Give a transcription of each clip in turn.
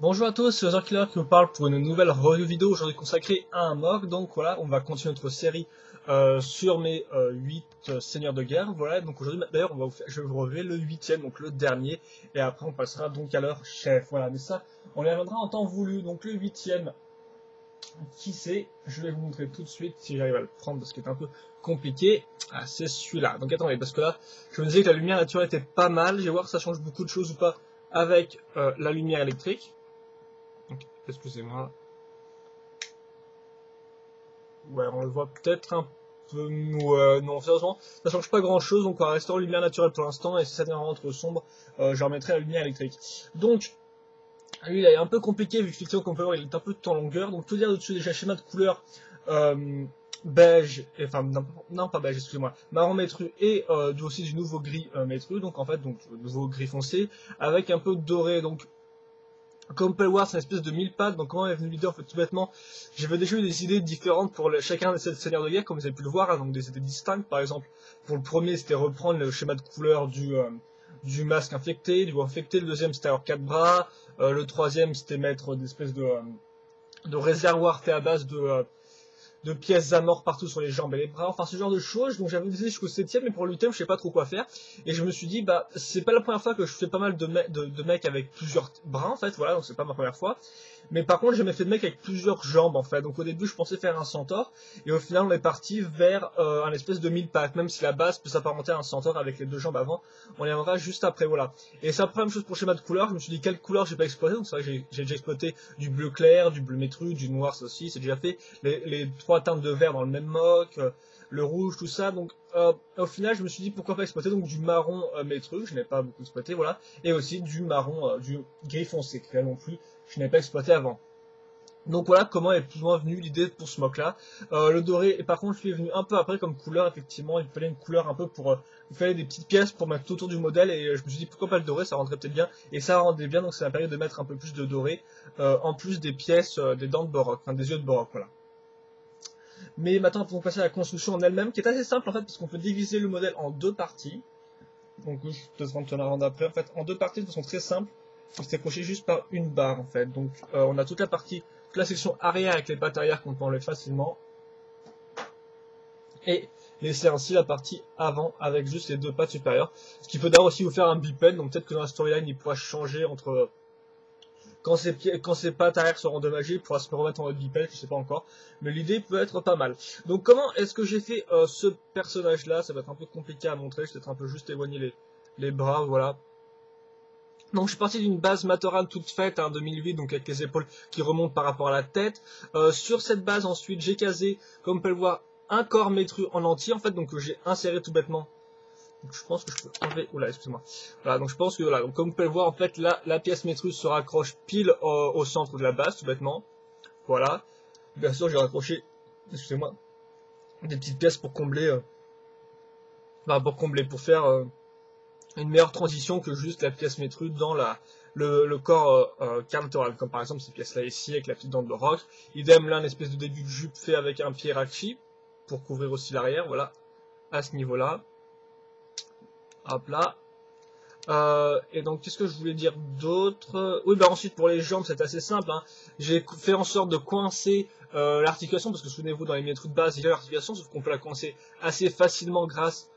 Bonjour à tous, c'est Killer qui vous parle pour une nouvelle review vidéo aujourd'hui consacrée à un MOC. Donc voilà, on va continuer notre série sur mes 8 seigneurs de guerre. Voilà, donc aujourd'hui d'ailleurs je vais vous relever le 8e, donc le dernier, et après on passera donc à leur chef. Voilà, mais ça on y reviendra en temps voulu. Donc le 8e, qui c'est? Je vais vous montrer tout de suite si j'arrive à le prendre parce qu'il est un peu compliqué. Ah, c'est celui-là. Donc attendez, parce que là je me disais que la lumière naturelle était pas mal. Je vais voir si ça change beaucoup de choses ou pas avec la lumière électrique. Donc, excusez-moi. Ouais, on le voit peut-être un peu. Ouais, non, sérieusement, ça change pas grand-chose. Donc, on va rester en lumière naturelle pour l'instant. Et si ça devient vraiment trop sombre, je remettrai la lumière électrique. Donc, lui, il est un peu compliqué vu que effectivement, comme on peut voir, il est un peu tout en longueur. Donc, tout dire au-dessus déjà schéma de couleur beige, enfin non, pas beige, excusez-moi, marron métru et aussi du nouveau gris métru. Donc, en fait, donc nouveau gris foncé avec un peu de doré. Donc comme on peut le voir, c'est une espèce de mille pattes. Donc comment est venue l'idée? En fait, tout bêtement, j'avais déjà eu des idées différentes pour chacun de ces seigneurs de guerre, comme vous avez pu le voir, hein, donc des idées distinctes. Par exemple, pour le premier, c'était reprendre le schéma de couleur du masque infecté, du bois infecté. Le deuxième, c'était avoir quatre bras. Le troisième, c'était mettre des espèces de réservoirs fait à base de pièces à mort partout sur les jambes et les bras, enfin ce genre de choses. Donc j'avais décidé jusqu'au 7e, mais pour le 8e, je sais pas trop quoi faire. Et je me suis dit, bah, c'est pas la première fois que je fais pas mal de mecs avec plusieurs bras, en fait, voilà, donc c'est pas ma première fois. Mais par contre, j'ai jamais fait de mec avec plusieurs jambes, en fait. Donc au début, je pensais faire un centaure, et au final, on est parti vers un espèce de mille pattes, même si la base peut s'apparenter à un centaure avec les deux jambes avant. On y reviendra juste après, voilà. Et c'est la même chose pour le schéma de couleur. Je me suis dit, quelle couleur j'ai pas exploité. Donc c'est vrai que j'ai déjà exploité du bleu clair, du bleu métru, du noir, ça aussi, c'est déjà fait. Les trois teintes de vert dans le même mock, le rouge, tout ça. Donc au final, je me suis dit pourquoi pas exploiter donc du marron métru, je n'ai pas beaucoup exploité, voilà, et aussi du marron, du gris foncé, que là non plus, je n'ai pas exploité avant. Donc voilà comment est plus ou moins venue l'idée pour ce mock là. Le doré, et par contre, lui est venu un peu après comme couleur, effectivement, il fallait une couleur un peu pour. Il fallait des petites pièces pour mettre tout autour du modèle, et je me suis dit pourquoi pas le doré, ça rendrait peut-être bien, et ça rendait bien, donc ça m'a permis de mettre un peu plus de doré, en plus des pièces, des dents de Borok, enfin des yeux de Borok, voilà. Mais maintenant, pour passer à la construction en elle-même, qui est assez simple en fait, parce qu'on peut diviser le modèle en deux parties. Donc, je te te la rendre après. En fait, en deux parties de façon très simple, qui s'accrocher juste par une barre en fait. Donc, on a toute la partie, toute la section arrière avec les pattes arrière qu'on peut enlever facilement, et laisser ainsi la partie avant avec juste les deux pattes supérieures. Ce qui peut d'ailleurs aussi vous faire un bipède. Donc, peut-être que dans la storyline, il pourra changer entre quand ses pattes arrière seront endommagées, il pourra se remettre en mode bipède, je sais pas encore. Mais l'idée peut être pas mal. Donc comment est-ce que j'ai fait ce personnage-là? Ça va être un peu compliqué à montrer, je vais peut-être un peu juste éloigner les bras, voilà. Donc je suis parti d'une base Matoran toute faite, hein, 2008, donc avec les épaules qui remontent par rapport à la tête. Sur cette base ensuite, j'ai casé, comme on peut le voir, un corps métru en entier, en fait, donc j'ai inséré tout bêtement. Donc je pense que je peux enlever. Oula, excuse-moi. Voilà, donc je pense que voilà, donc, comme vous pouvez le voir, en fait, là, la pièce métruse se raccroche pile au centre de la base, tout bêtement. Voilà. Bien sûr, j'ai raccroché, excusez-moi, des petites pièces pour combler, pour faire une meilleure transition que juste la pièce métruse dans le corps carnatoral, comme par exemple ces pièces-là ici avec la petite dent de roc. Idem là, une espèce de début de jupe fait avec un pied rachi pour couvrir aussi l'arrière, voilà, à ce niveau-là. Hop là. Et donc, qu'est-ce que je voulais dire d'autre? Oui, bah ensuite, pour les jambes, c'est assez simple, hein. J'ai fait en sorte de coincer l'articulation, parce que souvenez-vous, dans les métros de base, il y a l'articulation, sauf qu'on peut la coincer assez facilement grâce,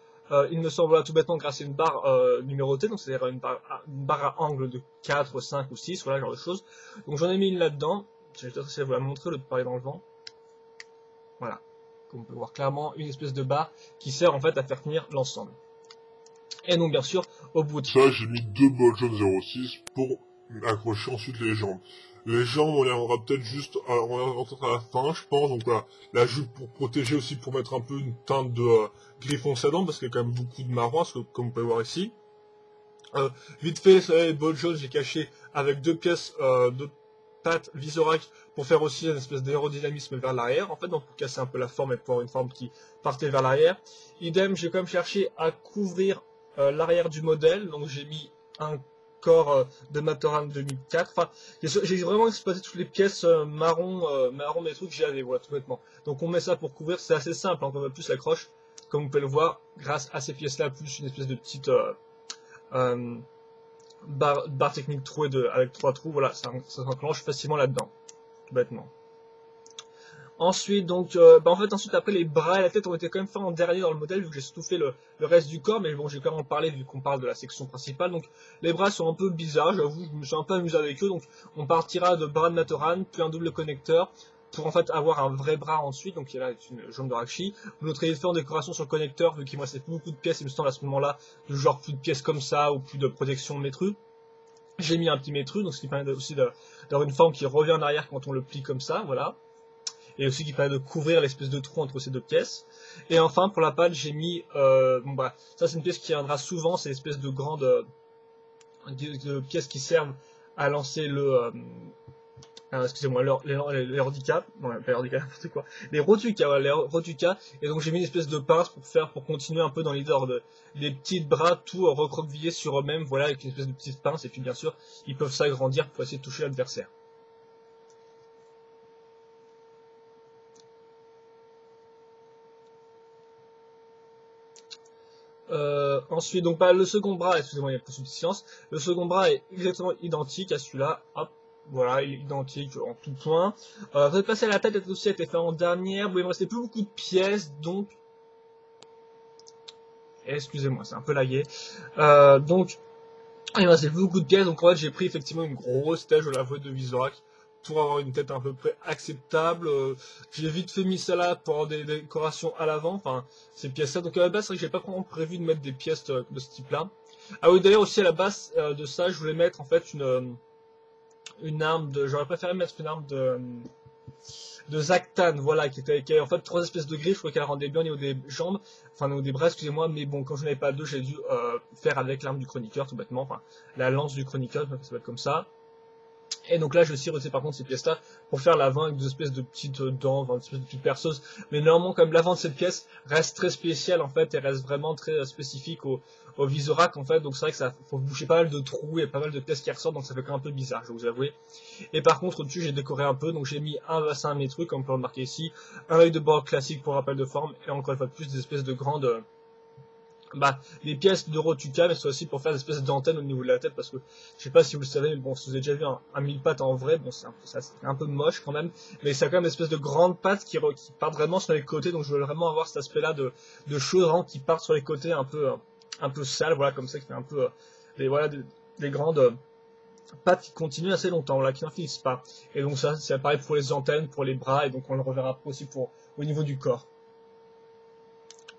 il me semble, là, tout bêtement, grâce à une barre numérotée, donc c'est-à-dire une barre à angle de 4, 5 ou 6, voilà, genre de choses. Donc j'en ai mis une là-dedans, je vais essayer de vous la montrer, le parler dans le vent. Voilà, comme on peut voir clairement, une espèce de barre qui sert en fait à faire tenir l'ensemble. Et donc bien sûr, au bout de ça, j'ai mis deux Boljon 06 pour accrocher ensuite les jambes. Les jambes, on les rendra peut-être juste à la fin, je pense. Donc voilà, la jupe pour protéger aussi, pour mettre un peu une teinte de gris foncé dedans, parce qu'il y a quand même beaucoup de marron, comme vous pouvez voir ici. Vite fait, les Boljon, j'ai caché avec deux pièces de pattes Visorac pour faire aussi une espèce d'aérodynamisme vers l'arrière, en fait, donc pour casser un peu la forme et pour avoir une forme qui partait vers l'arrière. Idem, j'ai quand même cherché à couvrir l'arrière du modèle, donc j'ai mis un corps de Matoran 2004. Enfin, j'ai vraiment exploité toutes les pièces marron des trucs que j'avais, voilà, tout bêtement. Donc on met ça pour couvrir, c'est assez simple, hein, on va plus l'accroche, comme vous pouvez le voir, grâce à ces pièces-là, plus une espèce de petite barre technique trouée avec 3 trous, voilà, ça s'enclenche facilement là-dedans, tout bêtement. Ensuite, donc, en fait, ensuite, après, les bras et la tête ont été quand même faits en dernier dans le modèle, vu que j'ai surtout fait le reste du corps, mais bon, j'ai quand même en parlé vu qu'on parle de la section principale. Donc, les bras sont un peu bizarres, j'avoue, je me suis un peu amusé avec eux. Donc, on partira de bras de Matoran, puis un double connecteur, pour en fait avoir un vrai bras ensuite. Donc, il y a là une jambe de Rakshi. Vous noterez différentes décorations sur le connecteur, vu qu'il me restait plus beaucoup de pièces, il me semble à ce moment-là, de genre plus de pièces comme ça, ou plus de protection métru. J'ai mis un petit métru, donc ce qui permet aussi d'avoir une forme qui revient en arrière quand on le plie comme ça, voilà. Et aussi qui permet de couvrir l'espèce de trou entre ces deux pièces. Et enfin, pour la patte, j'ai mis, ça c'est une pièce qui viendra souvent, c'est l'espèce de grande de pièces qui servent à lancer excusez-moi, les handicaps, non, pas les handicaps, n'importe quoi, les rotukas, voilà, les rotukas, et donc j'ai mis une espèce de pince pour continuer un peu dans l'idée des petits bras tout recroquevillés sur eux-mêmes, voilà, avec une espèce de petite pince, et puis bien sûr, ils peuvent s'agrandir pour essayer de toucher l'adversaire. Ensuite, donc le second bras, excusez-moi, il y a plus de silence. Le second bras est exactement identique à celui-là. Hop, voilà, il est identique en tout point. Vous êtes passé à la tête, elle aussi a été fait en dernière. Bon, il me restait plus beaucoup de pièces, donc excusez-moi, c'est un peu lagué. Donc, il me restait plus beaucoup de pièces, donc en fait, j'ai pris effectivement une grosse tête, je l'avoue, de Vizdorak, pour avoir une tête à peu près acceptable. J'ai vite fait mis ça là pour avoir des décorations à l'avant, enfin ces pièces là. Donc à la base c'est vrai que j'ai pas vraiment prévu de mettre des pièces de ce type là. Ah oui, d'ailleurs aussi à la base de ça je voulais mettre en fait une arme j'aurais préféré mettre une arme de Zaktan, voilà, qui avait en fait 3 espèces de griffes, je crois qu'elle rendait bien au niveau des jambes, enfin au niveau des bras, excusez-moi, mais bon, quand je n'avais pas deux, j'ai dû faire avec l'arme du chroniqueur, tout bêtement, enfin la lance du chroniqueur, ça va être comme ça. Et donc là, je suis resté par contre ces pièces-là pour faire l'avant avec des espèces de petites dents, enfin, des espèces de petites perceuses. Mais normalement, comme l'avant de cette pièce reste très spécial en fait, et reste vraiment très spécifique au Vizdorak en fait. Donc c'est vrai que ça faut boucher pas mal de trous et pas mal de pièces qui ressortent, donc ça fait quand même un peu bizarre, je vais vous avouer. Et par contre, au-dessus, j'ai décoré un peu, donc j'ai mis un bassin à mes trucs, comme on peut le remarquer ici, un œil de bord classique pour rappel de forme, et encore une fois de plus des espèces de grandes les pièces de Rotuka, mais c'est aussi pour faire des espèces d'antennes au niveau de la tête, parce que je sais pas si vous le savez, mais bon, si vous avez déjà vu un mille pattes en vrai, bon, c'est un peu moche quand même, mais c'est quand même une espèce de grande patte qui partent vraiment sur les côtés, donc je veux vraiment avoir cet aspect-là de choses vraiment qui partent sur les côtés un peu sales, voilà, comme ça, qui fait un peu des grandes pattes qui continuent assez longtemps, voilà, qui n'en finissent pas. Et donc ça, c'est pareil pour les antennes, pour les bras, et donc on le reverra aussi au niveau du corps.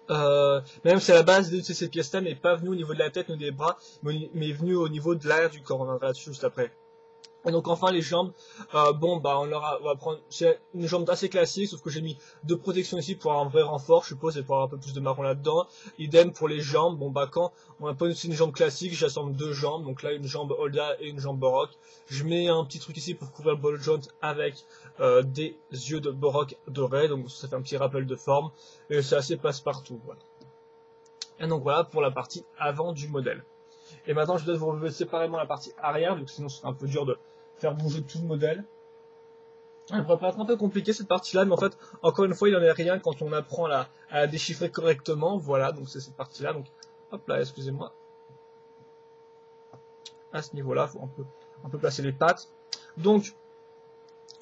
Même si à la base de ces pièces-là n'est pas venue au niveau de la tête ou des bras, mais est venue au niveau de l'arrière du corps. On reviendra là-dessus juste après. Et donc enfin les jambes, on va prendre, c'est une jambe assez classique, sauf que j'ai mis 2 protections ici pour avoir un vrai renfort, je suppose, et pour avoir un peu plus de marron là-dedans. Idem pour les jambes, quand on a pas aussi une jambe classique, j'assemble 2 jambes, donc là une jambe Holda et une jambe Borok. Je mets un petit truc ici pour couvrir le ball joint avec des yeux de Borok dorés, donc ça fait un petit rappel de forme, et c'est assez passe-partout, voilà. Et donc voilà pour la partie avant du modèle. Et maintenant je dois vous relever séparément la partie arrière, vu que sinon c'est un peu dur de faire bouger tout le modèle. Elle pourrait paraître un peu compliqué cette partie-là, mais en fait, encore une fois, il n'en est rien quand on apprend à la déchiffrer correctement. Voilà, donc c'est cette partie-là. Donc, hop là, excusez-moi. À ce niveau-là, il faut un peu placer les pattes. Donc,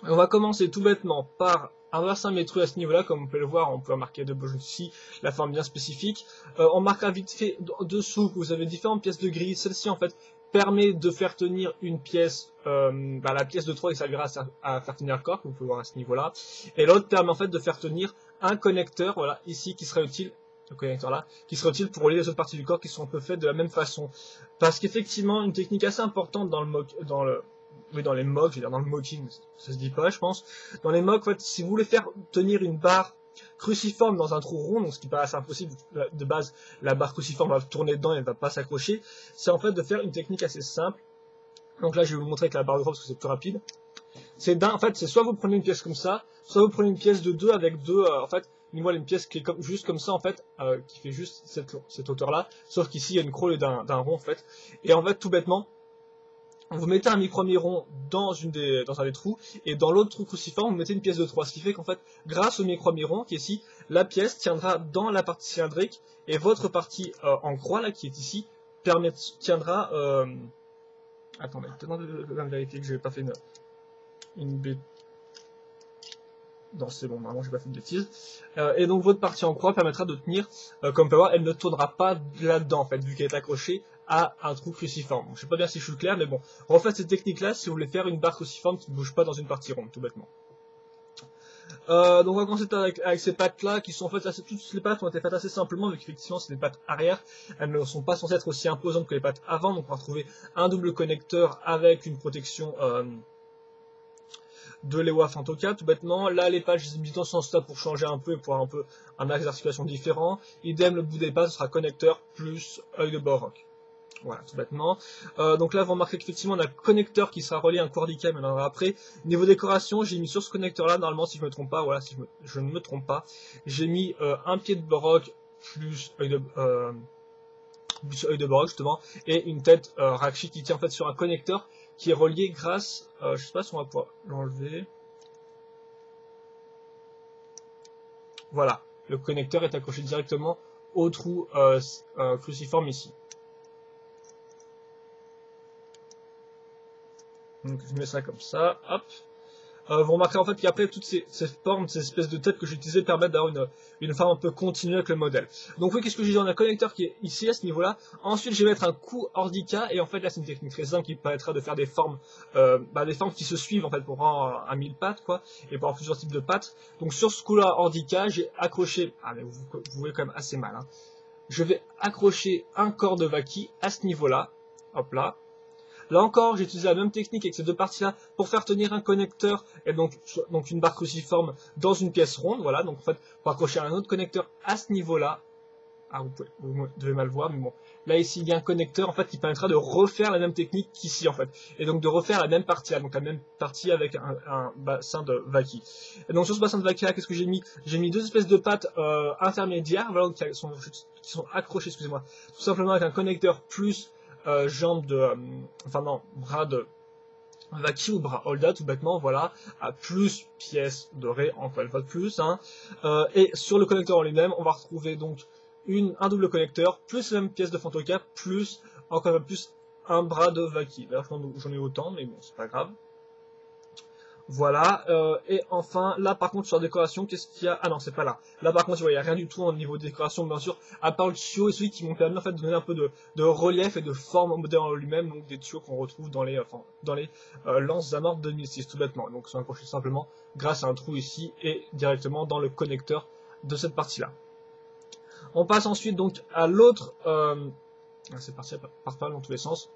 on va commencer tout bêtement par un bassin métru à ce niveau-là, comme on peut le voir, on peut remarquer de gauche ici la forme bien spécifique. On marquera vite fait dessous que vous avez différentes pièces de grille. Celle-ci, en fait, permet de faire tenir une pièce, la pièce de 3 qui servira à faire tenir le corps, comme vous pouvez voir à ce niveau-là. Et l'autre permet en fait de faire tenir un connecteur, voilà, ici, qui serait utile, le connecteur là, qui serait utile pour relier les autres parties du corps qui sont un peu faites de la même façon. Parce qu'effectivement, une technique assez importante dans les MOC, je veux dire dans le mocking, ça se dit pas, je pense. Dans les MOC, en fait, si vous voulez faire tenir une barre cruciforme dans un trou rond, donc ce qui paraît assez impossible, de base, la barre cruciforme va tourner dedans et elle va pas s'accrocher, c'est en fait de faire une technique assez simple. Donc là, je vais vous montrer avec la barre de drop parce que c'est plus rapide. C'est soit vous prenez une pièce comme ça, soit vous prenez une pièce de 2 avec deux, voilà une pièce qui est juste comme ça, en fait, qui fait juste cette hauteur-là, sauf qu'ici, il y a une croix d'un rond, en fait. Et en fait, tout bêtement, vous mettez un micro-miron dans un des trous, et dans l'autre trou cruciforme, vous mettez une pièce de 3, ce qui fait qu'en fait, grâce au micro-miron, qui est ici, la pièce tiendra dans la partie cylindrique, et votre partie en croix, là, qui est ici, tiendra Attendez, peut-être de vérifier que j'ai pas fait une bêtise. Non, c'est bon, normalement j'ai pas fait de bêtises. Et donc votre partie en croix permettra de tenir, comme on peut voir, elle ne tournera pas là-dedans en fait, vu qu'elle est accrochée à un trou cruciforme. Bon, je sais pas bien si je suis clair, mais bon, refaites cette technique-là si vous voulez faire une barre cruciforme qui ne bouge pas dans une partie ronde, tout bêtement. Donc on va commencer avec ces pattes-là, qui sont en fait toutes les pattes ont été faites assez simplement, vu qu'effectivement c'est des pattes arrière, elles ne sont pas censées être aussi imposantes que les pattes avant, donc on va retrouver un double connecteur avec une protection de l'EWA Fantoca, tout bêtement. Là, les pattes, je les ai mis dans ce sens-là pour changer un peu et pour avoir un peu un axe d'articulation différent. Idem, le bout des pattes, ce sera connecteur plus œil de Borok. Voilà, tout bêtement. Donc là, vous remarquez qu'effectivement, on a le connecteur qui sera relié à un Cordica, mais on en verra après. Niveau décoration, j'ai mis sur ce connecteur-là, normalement, si je me trompe pas, voilà, si je ne me trompe pas, j'ai mis un pied de Borok plus œil de Borok, justement, et une tête Rakshi qui tient en fait sur un connecteur qui est relié grâce, je sais pas si on va pouvoir l'enlever. Voilà, le connecteur est accroché directement au trou cruciforme ici. Donc je mets ça comme ça, hop. Vous remarquerez en fait qu'après toutes ces formes, ces espèces de têtes que j'ai utilisées permettent d'avoir une forme un peu continue avec le modèle. Donc oui, qu'est-ce que j'ai dit? On a un connecteur qui est ici à ce niveau-là. Ensuite, je vais mettre un coup Ordica et en fait là c'est une technique très simple qui permettra de faire des formes qui se suivent en fait pour avoir un 1000 pattes quoi et pour avoir plusieurs types de pattes. Donc sur ce coup-là Ordica, j'ai accroché. Ah mais vous voyez quand même assez mal. Hein. Je vais accrocher un corps de Vaki à ce niveau-là. Hop là. Là encore, j'ai utilisé la même technique avec ces deux parties-là pour faire tenir un connecteur et donc une barre cruciforme dans une pièce ronde. Voilà, donc en fait, pour accrocher un autre connecteur à ce niveau-là. Ah, vous devez mal voir, mais bon. Là, ici, il y a un connecteur, en fait, qui permettra de refaire la même technique qu'ici, en fait. Et donc, de refaire la même partie-là. Donc, la même partie avec un bassin de Vaki. Et donc, sur ce bassin de Vaki-là, qu'est-ce que j'ai mis? J'ai mis deux espèces de pattes intermédiaires, voilà, qui sont accrochées, excusez-moi, tout simplement avec un connecteur plus jambes de, bras de Vaki ou bras Holda, tout bêtement, voilà, à plus pièces dorées, encore une fois de plus, hein. Et sur le connecteur en lui-même, on va retrouver donc un double connecteur, plus la même pièce de Fantoca, plus, encore une fois plus, un bras de Vaki. D'ailleurs, j'en ai autant, mais bon, c'est pas grave. Voilà, et enfin, là par contre sur la décoration, qu'est-ce qu'il y a? Ah non, c'est pas là. Là par contre, il n'y a rien du tout au niveau de décoration, bien sûr, à part le tuyau et celui qui m'ont permis en fait de donner un peu de relief et de forme au modèle en lui-même, donc des tuyaux qu'on retrouve dans les lances amorphes 2006, tout bêtement. Donc sont accrochés simplement grâce à un trou ici et directement dans le connecteur de cette partie-là. On passe ensuite donc à l'autre, cette partie part pas dans tous les sens.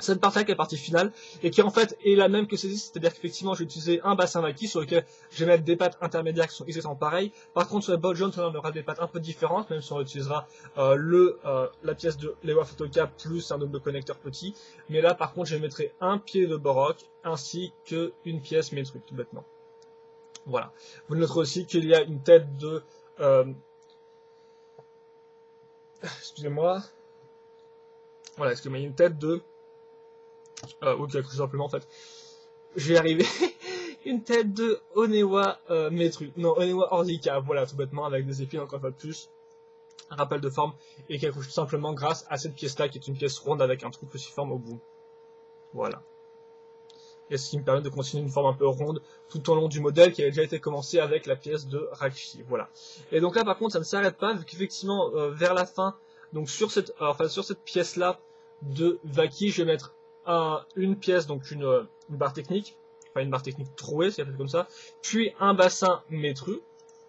Cette partie-là qui est la partie finale, et qui en fait est la même que celle-ci, c'est-à-dire qu'effectivement je vais utiliser un bassin Vaki sur lequel je vais mettre des pattes intermédiaires qui sont exactement pareilles. Par contre sur la ball joint on aura des pattes un peu différentes, même si on utilisera la pièce de l'EWA Fantoca plus un double connecteur petit. Mais là par contre je mettrai un pied de Borok ainsi qu'une pièce métru, tout bêtement. Voilà. Vous noterez aussi qu'il y a une tête de... excusez-moi. Voilà, excusez-moi, il y a une tête de... ok, tout simplement en fait, je vais y arriver. Une tête de Onewa Metru, non Onewa Ordica, voilà tout bêtement avec des épines encore une fois de plus, un rappel de forme et qui accroche tout simplement grâce à cette pièce là qui est une pièce ronde avec un trou cruciforme au bout. Voilà. Et ce qui me permet de continuer une forme un peu ronde tout au long du modèle qui avait déjà été commencé avec la pièce de Rakshi. Voilà. Et donc là par contre ça ne s'arrête pas vu qu'effectivement vers la fin, donc sur cette pièce là de Vaki, je vais mettre une pièce, donc une barre technique, enfin une barre technique trouée, c'est appelé comme ça, puis un bassin métru,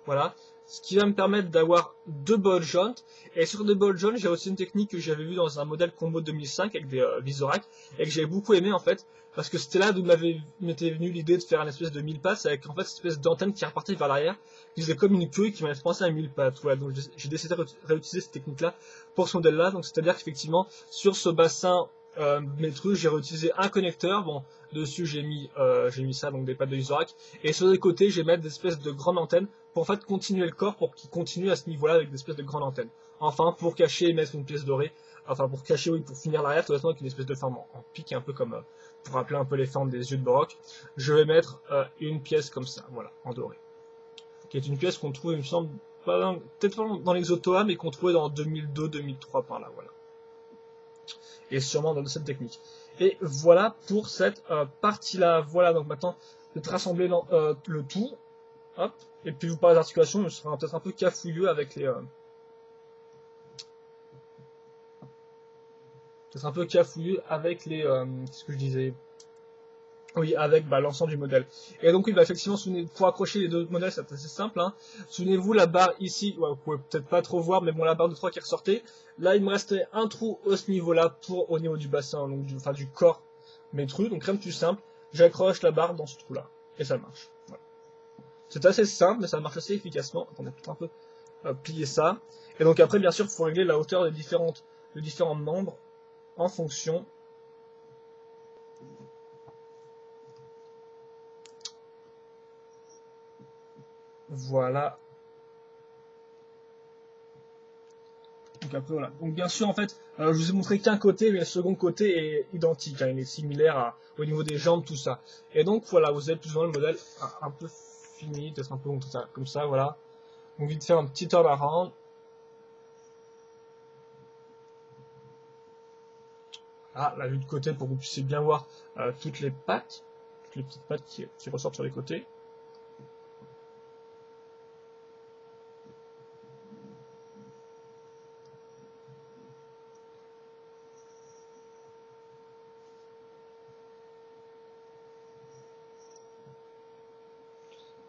voilà, ce qui va me permettre d'avoir deux ball joints, et sur deux ball joints, j'ai aussi une technique que j'avais vue dans un modèle combo 2005 avec des Visorak, et que j'avais beaucoup aimé en fait, parce que c'était là d'où m'était venue l'idée de faire une espèce de 1000 pattes, avec en fait cette espèce d'antenne qui repartait vers l'arrière, qui faisait comme une queue et qui m'avait fait penser à 1000 pattes, voilà, donc j'ai décidé de réutiliser cette technique-là pour ce modèle-là, donc c'est-à-dire qu'effectivement, sur ce bassin métru, j'ai réutilisé un connecteur, bon, dessus j'ai mis ça, donc des pattes de Visorak, et sur les côtés, je vais mettre des espèces de grandes antennes pour en fait continuer le corps, pour qu'il continue à ce niveau-là avec des espèces de grandes antennes. Enfin, pour cacher et mettre une pièce dorée, enfin pour cacher, oui, pour finir l'arrière, tout simplement avec une espèce de forme en pique, un peu comme, pour rappeler un peu les formes des yeux de Borok, je vais mettre une pièce comme ça, voilà, en doré. Qui est une pièce qu'on trouve, il me semble, peut-être pas dans les Otoa, mais qu'on trouvait dans 2002-2003 par là, voilà. Et sûrement dans cette technique. Et voilà pour cette partie-là. Voilà, donc maintenant, je vais rassembler le tout. Hop. Et puis vous parlez d'articulation, ce sera peut-être un peu cafouilleux avec les... peut-être un peu cafouilleux avec les... qu'est-ce que je disais? Oui, avec l'ensemble du modèle. Et donc, oui, effectivement, pour accrocher les deux modèles, c'est assez simple. Hein. Souvenez-vous, la barre ici, ouais, vous pouvez peut-être pas trop voir, mais bon, la barre de 3 qui ressortait. Là, il me restait un trou au ce niveau-là au niveau du bassin, donc du corps métru. Donc, rien de plus simple. J'accroche la barre dans ce trou-là. Et ça marche. Voilà. C'est assez simple, mais ça marche assez efficacement. Attendez, peut-être un peu plier ça. Et donc, après, bien sûr, il faut régler la hauteur des différents membres en fonction. Voilà. Donc un peu voilà. Donc bien sûr en fait, je vous ai montré qu'un côté, mais le second côté est identique, hein, il est similaire au niveau des jambes, tout ça. Et donc voilà, vous avez plus ou moins le modèle un peu fini, peut-être un peu comme ça, voilà. Donc vite faire un petit turnaround. Ah, la vue de côté pour que vous puissiez bien voir toutes les pattes, toutes les petites pattes qui ressortent sur les côtés.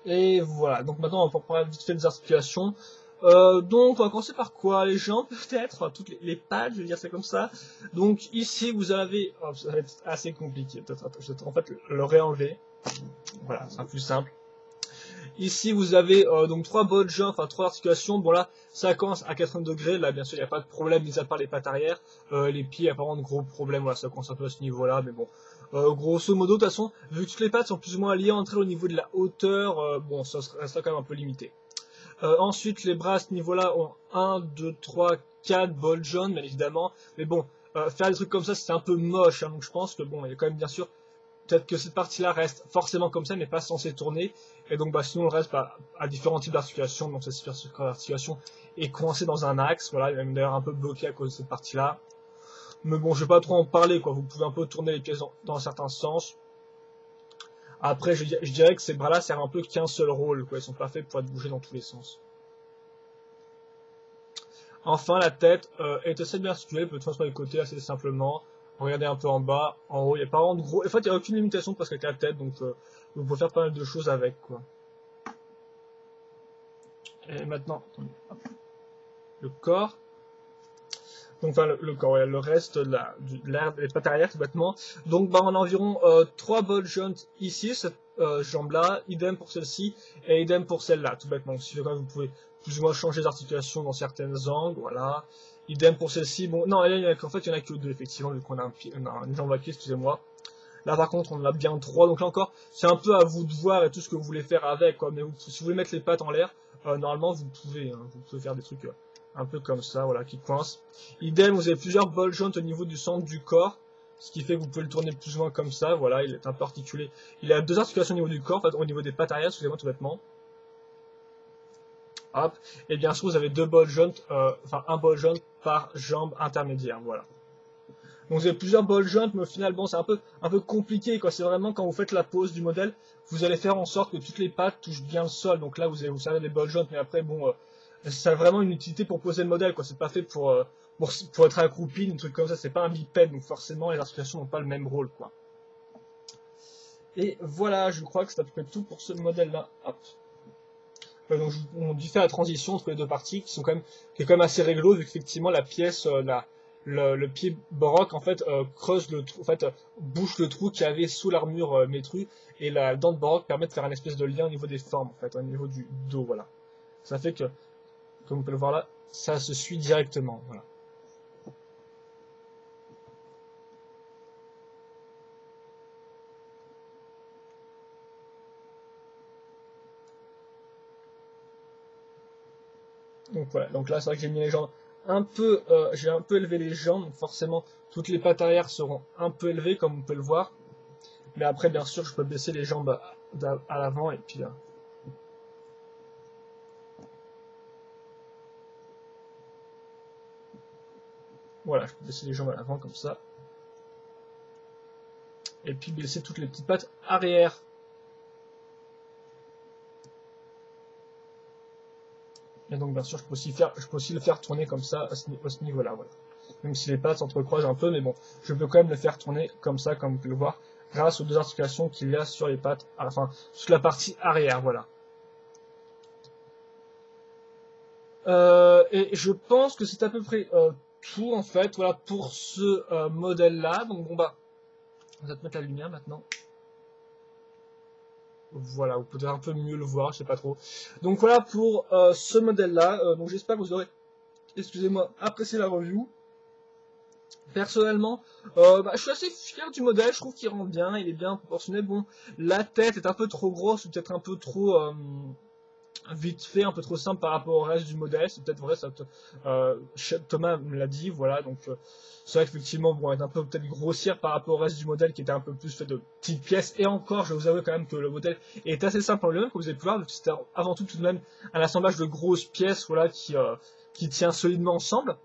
Et voilà, donc maintenant on va parler vite fait des articulations. Donc on va commencer par quoi? Les jambes peut-être, enfin, toutes les pattes, je vais dire ça comme ça. Donc ici vous avez, oh, ça va être assez compliqué, peut-être en fait le réenlever. Voilà, c'est un plus simple. Ici vous avez donc trois ball jumps, enfin trois articulations. Bon là ça commence à 80 degrés, là bien sûr il n'y a pas de problème mis à part les pattes arrière. Les pieds, il n'y a pas vraiment de gros problème, voilà, ça commence un peu à ce niveau-là, mais bon. Grosso modo, de toute façon, vu que toutes les pattes sont plus ou moins liées entre elles au niveau de la hauteur, bon ça restera quand même un peu limité. Ensuite les bras à ce niveau-là ont 1, 2, 3, 4 ball jumps, bien évidemment. Mais bon, faire des trucs comme ça c'est un peu moche, hein, donc je pense que bon, il y a quand même bien sûr peut-être que cette partie-là reste forcément comme ça, mais pas censée tourner. Et donc, sinon, le reste à différents types d'articulations. Donc, cette articulation est coincée dans un axe. Voilà, il est même d'ailleurs un peu bloqué à cause de cette partie-là. Mais bon, je vais pas trop en parler, quoi. Vous pouvez un peu tourner les pièces dans un certain sens. Après, je dirais que ces bras-là servent un peu qu'un seul rôle, quoi. Ils sont pas faits pour être bougés dans tous les sens. Enfin, la tête est assez bien située, peut être sur les côtés assez simplement. Regardez un peu en bas, en haut, il n'y a pas vraiment de gros. En fait, il n'y a aucune limitation parce qu'avec la tête, donc vous pouvez faire pas mal de choses avec, quoi. Et maintenant, attendez, hop, le corps. Donc, enfin, le corps, ouais, le reste de l'air des pattes arrière, tout bêtement. Donc, on a environ 3 ball jumps ici, cette jambe-là, idem pour celle-ci, et idem pour celle-là, tout bêtement. Si vous pouvez plus ou moins changer d'articulation dans certaines angles, voilà. Idem pour celle-ci. Bon, non, en fait, il n'y en a que deux, effectivement, vu qu'on a, une jambe à pied, excusez-moi. Là, par contre, on en a bien 3. Donc là encore, c'est un peu à vous de voir et tout ce que vous voulez faire avec, quoi. Mais si vous voulez mettre les pattes en l'air, normalement, vous pouvez. Hein, vous pouvez faire des trucs un peu comme ça, voilà, qui coincent. Idem, vous avez plusieurs ball joints au niveau du centre du corps. Ce qui fait que vous pouvez le tourner plus ou moins comme ça, voilà, il est un peu articulé. Il a deux articulations au niveau du corps, en fait, au niveau des pattes arrière, excusez-moi tout bêtement. Hop. Et bien sûr, vous avez deux ball joints, enfin un ball joint par jambe intermédiaire, voilà. Donc vous avez plusieurs ball joints, mais au final, bon, c'est un peu compliqué, quoi. C'est vraiment quand vous faites la pose du modèle, vous allez faire en sorte que toutes les pattes touchent bien le sol. Donc là, vous allez vous servir des ball joints, mais après, bon, ça a vraiment une utilité pour poser le modèle, quoi. C'est pas fait pour être accroupi, un truc comme ça. C'est pas un bipède, donc forcément, les articulations n'ont pas le même rôle, quoi. Et voilà, je crois que c'est à peu près tout pour ce modèle-là. Hop. Donc on dit fait la transition entre les deux parties, qui est quand même assez réglo, vu qu'effectivement la pièce, le pied baroque en fait creuse le trou, en fait bouche le trou qu'il y avait sous l'armure métrue, et la dent de baroque permet de faire une espèce de lien au niveau des formes, en fait, au niveau du dos, voilà. Ça fait que, comme vous pouvez le voir là, ça se suit directement, voilà. Donc voilà, donc là c'est vrai que j'ai mis les jambes j'ai un peu élevé les jambes, donc forcément toutes les pattes arrière seront un peu élevées comme vous pouvez le voir. Mais après, bien sûr, je peux baisser les jambes à l'avant et puis voilà, je peux baisser les jambes à l'avant comme ça. et puis baisser toutes les petites pattes arrière. Et donc bien sûr je peux aussi le faire tourner comme ça à ce niveau-là, voilà. Même si les pattes s'entrecroisent un peu, mais bon, je peux quand même le faire tourner comme ça, comme vous pouvez le voir, grâce aux deux articulations qu'il y a sur les pattes, enfin sur la partie arrière, voilà. Et je pense que c'est à peu près tout en fait, voilà, pour ce modèle-là. Donc bon bah, on va te mettre la lumière maintenant. Voilà, vous pouvez un peu mieux le voir, je sais pas trop. Donc voilà pour ce modèle-là. Donc j'espère que vous aurez, excusez-moi, apprécié la review. Personnellement, je suis assez fier du modèle, je trouve qu'il rend bien, il est bien proportionné. Bon, la tête est un peu trop grosse, ou peut-être un peu trop vite fait, un peu trop simple par rapport au reste du modèle. C'est peut-être vrai, ça, Thomas me l'a dit, voilà. Donc c'est vrai qu'effectivement, bon, elle est un peu peut-être grossière par rapport au reste du modèle qui était un peu plus fait de petites pièces. Et encore, je vais vous avouer quand même que le modèle est assez simple en lui-même, comme vous avez pu voir. C'était avant tout de même un assemblage de grosses pièces, voilà, qui tient solidement ensemble.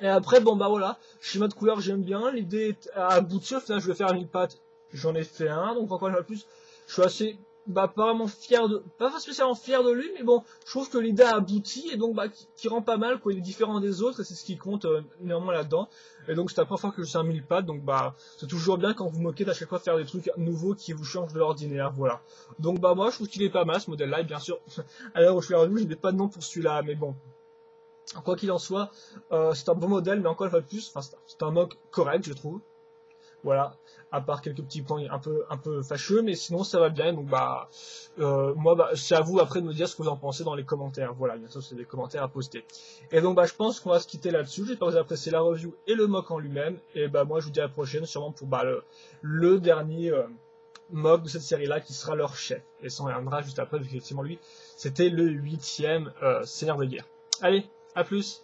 Et après, bon bah voilà, schéma de couleur j'aime bien, l'idée est à aboutir, au final je vais faire 1000 pattes, j'en ai fait un, donc encore une fois de plus, je suis assez, pas vraiment fier de, pas spécialement fier de lui, mais bon, je trouve que l'idée a abouti, et donc qui rend pas mal, quoi, il est différent des autres, et c'est ce qui compte néanmoins là-dedans, et donc c'est la première fois que je fais un 1000 pattes, donc bah, c'est toujours bien quand vous moquez d'à chaque fois faire des trucs nouveaux qui vous changent de l'ordinaire, voilà. Donc bah moi je trouve qu'il est pas mal ce modèle-là, et bien sûr, à l'heure où je fais la review, je n'ai pas de nom pour celui-là, mais bon. Quoi qu'il en soit, c'est un bon modèle, mais encore une fois de plus, c'est un mock correct, je trouve. Voilà, à part quelques petits points un peu fâcheux, mais sinon ça va bien. Donc bah, moi, bah, c'est à vous après de me dire ce que vous en pensez dans les commentaires. Voilà, bien sûr, c'est des commentaires à poster. Et donc bah, je pense qu'on va se quitter là-dessus. J'espère que vous avez apprécié la review et le mock en lui-même. Et bah moi, je vous dis à la prochaine, sûrement pour bah, le dernier mock de cette série-là, qui sera leur chef. Et ça on reviendra juste après, effectivement lui, c'était le 8e Seigneur de guerre. Allez, à plus.